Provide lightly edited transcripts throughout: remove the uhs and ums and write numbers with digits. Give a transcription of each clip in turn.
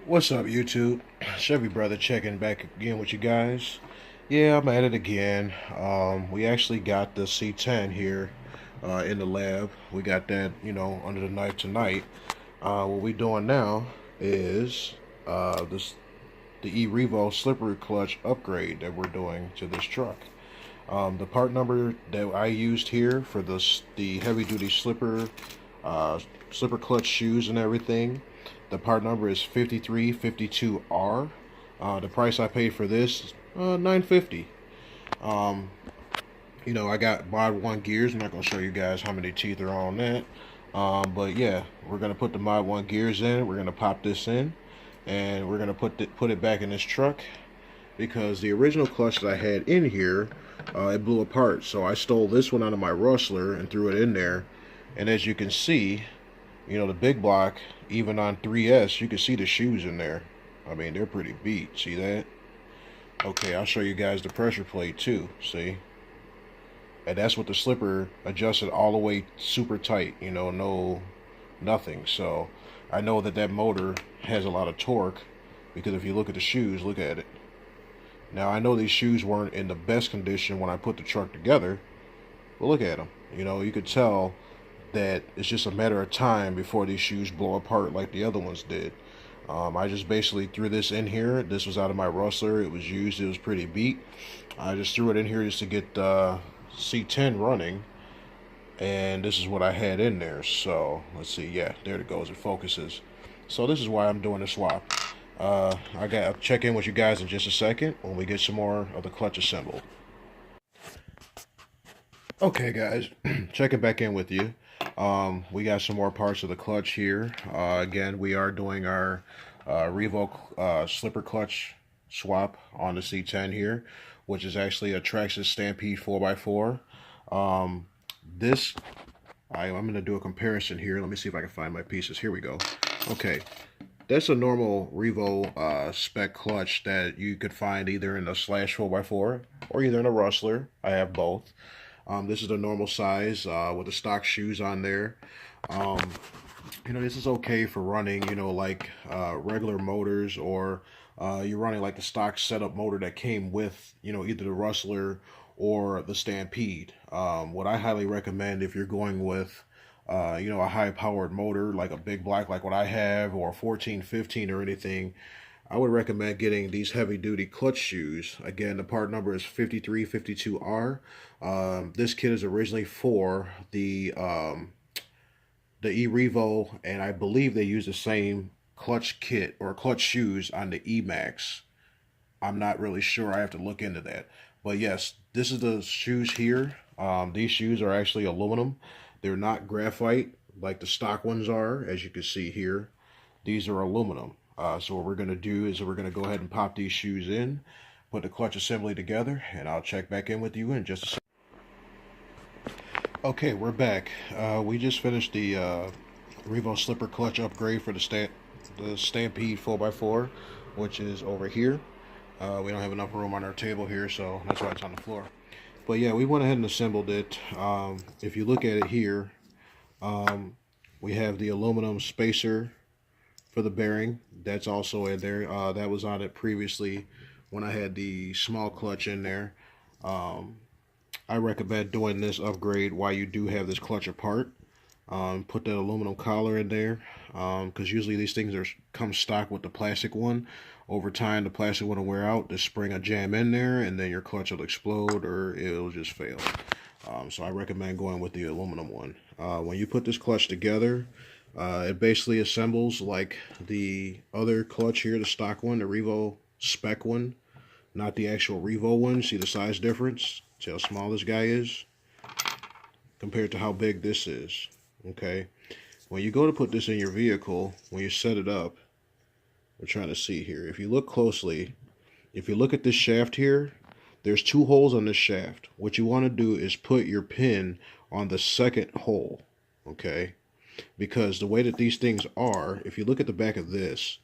What's up, YouTube? Chevy Brother checking back again with you guys. Yeah, I'm at it again. We actually got the C10 here in the lab. We got that, under the knife tonight. What we doing now is the revo slippery clutch upgrade that we're doing to this truck. The part number that I used here for the heavy duty slipper clutch shoes and everything. The part number is 5352R. The price I paid for this is $950. Um, I got mod 1 gears. I'm not gonna show you guys how many teeth are on that. But yeah, we're gonna put the mod 1 gears in. We're gonna pop this in, and we're gonna put it back in this truck because the original clutch that I had in here, it blew apart. So I stole this one out of my rustler and threw it in there. And as you can see, the big block, even on 3S, you can see the shoes in there. I mean, they're pretty beat. See that? Okay, I'll show you guys the pressure plate too. See? And that's with the slipper adjusted all the way super tight. No, nothing. So I know that motor has a lot of torque because if you look at the shoes, look at it. Now, I know these shoes weren't in the best condition when I put the truck together, but look at them. You could tell that it's just a matter of time before these shoes blow apart like the other ones did. I just basically threw this in here. This was out of my rustler. It was used. It was pretty beat. I just threw it in here just to get C10 running, and this is what I had in there. So let's see. Yeah, there it goes. It focuses. So this is why I'm doing the swap. I'll check in with you guys in just a second when we get some more of the clutch assembled. Okay, guys, checking back in with you. We got some more parts of the clutch here. Again, we are doing our revo slipper clutch swap on the C10 here, which is actually a Traxxas Stampede 4x4. I'm going to do a comparison here. Let me see if I can find my pieces. Here we go. Okay, that's a normal revo spec clutch that you could find either in a slash 4x4 or either in a rustler. I have both. This is the normal size with the stock shoes on there. This is okay for running, like regular motors, or you're running like the stock setup motor that came with, either the Rustler or the Stampede. What I highly recommend if you're going with, a high-powered motor like a big block like what I have, or a 1415 or anything, I would recommend getting these heavy-duty clutch shoes. Again, the part number is 5352R. This kit is originally for the e-revo, and I believe they use the same clutch kit or clutch shoes on the E-Max. I'm not really sure. I have to look into that. But yes, this is the shoes here. These shoes are actually aluminum. They're not graphite like the stock ones are, as you can see here. These are aluminum. So what we're going to do is we're going to go ahead and pop these shoes in, put the clutch assembly together, and I'll check back in with you in just a second. Okay, we're back. We just finished the Revo slipper clutch upgrade for the Stampede 4x4, which is over here. We don't have enough room on our table here, so that's why it's on the floor. But yeah, we went ahead and assembled it. If you look at it here, we have the aluminum spacer for the bearing. That's also in there. That was on it previously when I had the small clutch in there. I recommend doing this upgrade while you do have this clutch apart. Put that aluminum collar in there, because usually these things come stock with the plastic one. Over time, the plastic one will wear out. The spring will jam in there, and then your clutch will explode or it'll just fail. So I recommend going with the aluminum one. When you put this clutch together, it basically assembles like the other clutch here, the stock one, the Revo spec one, not the actual Revo one. See the size difference? See how small this guy is compared to how big this is. Okay, when you go to put this in your vehicle, when you set it up, we're trying to see here. If you look closely, if you look at this shaft here, there's 2 holes on this shaft. What you want to do is put your pin on the second hole. Okay, because the way that these things are, if you look at the back of this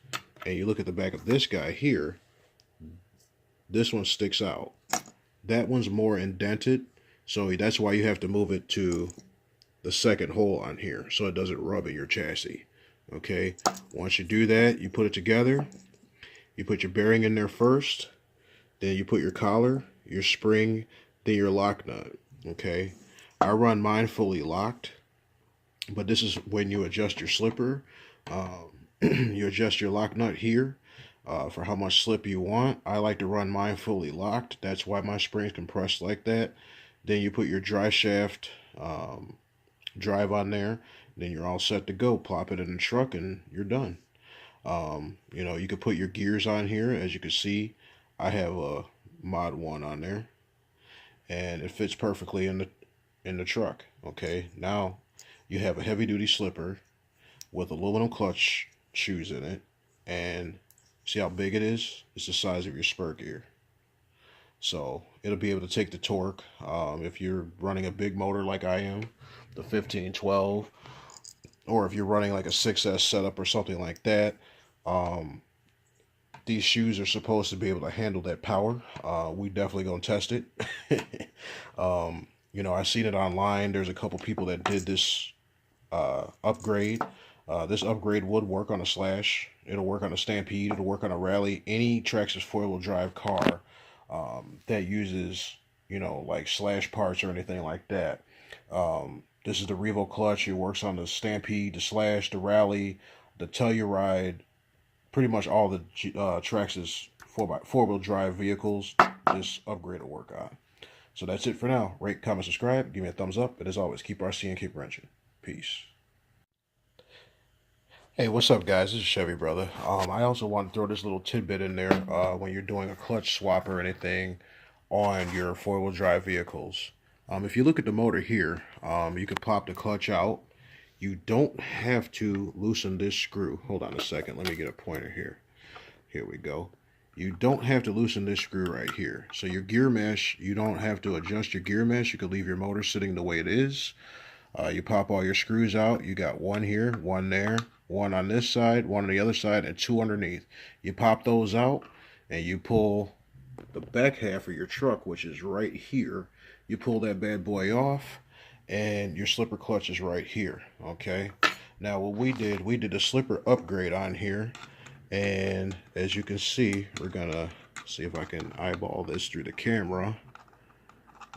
and you look at the back of this guy here, this one sticks out. That one's more indented, so that's why you have to move it to the second hole on here so it doesn't rub in your chassis. Okay, once you do that, you put it together. You put your bearing in there first, then you put your collar, your spring, then your lock nut. Okay, I run mine fully locked, but this is when you adjust your slipper. You adjust your lock nut here for how much slip you want. I like to run mine fully locked. That's why my spring's compressed like that. Then you put your dry shaft drive on there. Then you're all set to go. Plop it in the truck and you're done. You know, you could put your gears on here. As you can see, I have a Mod 1 on there, and it fits perfectly in the truck. Okay, now you have a heavy duty slipper with aluminum clutch shoes in it, and see how big it is? It's the size of your spur gear. So it'll be able to take the torque. If you're running a big motor like I am, the 1512, or if you're running like a 6S setup or something like that, these shoes are supposed to be able to handle that power. We definitely gonna test it. You know, I seen it online. There's a couple people that did this upgrade. This upgrade would work on a Slash. It'll work on a Stampede. It'll work on a Rally. Any Traxxas four-wheel drive car that uses, you know, like Slash parts or anything like that. This is the Revo clutch. It works on the Stampede, the Slash, the Rally, the Telluride, pretty much all the Traxxas four-wheel drive vehicles. This upgrade will work on. So that's it for now. Rate, comment, subscribe. Give me a thumbs up. And as always, keep RC and keep wrenching. Peace. Hey, what's up, guys? This is Chevy Brother. I also want to throw this little tidbit in there when you're doing a clutch swap or anything on your four-wheel drive vehicles. If you look at the motor here, you can pop the clutch out. You don't have to loosen this screw. Hold on a second. Let me get a pointer here. Here we go. You don't have to loosen this screw right here. So your gear mesh, you don't have to adjust your gear mesh. You can leave your motor sitting the way it is. You pop all your screws out. You got one here, one there, one on this side, one on the other side, and two underneath. You pop those out and you pull the back half of your truck, which is right here. You pull that bad boy off and your slipper clutch is right here. Okay, now what we did a slipper upgrade on here, and as you can see, we're gonna see if I can eyeball this through the camera.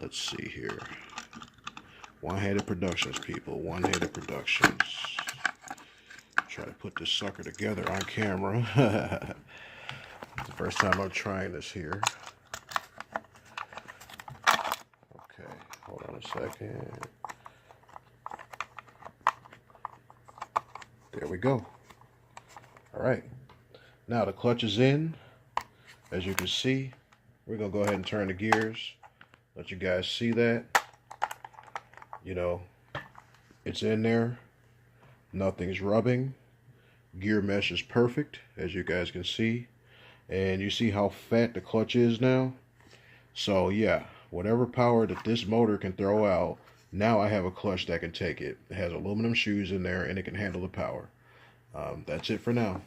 Let's see here. One-Handed Productions, people. One-Handed Productions. Try to put this sucker together on camera. It's the first time I'm trying this here. Okay, hold on a second. There we go. Alright. Now the clutch is in. As you can see, we're going to go ahead and turn the gears. Let you guys see that. You know, it's in there. Nothing's rubbing. Gear mesh is perfect, as you guys can see. And you see how fat the clutch is now? So yeah, whatever power that this motor can throw out, now I have a clutch that can take it. It has aluminum shoes in there and it can handle the power. That's it for now.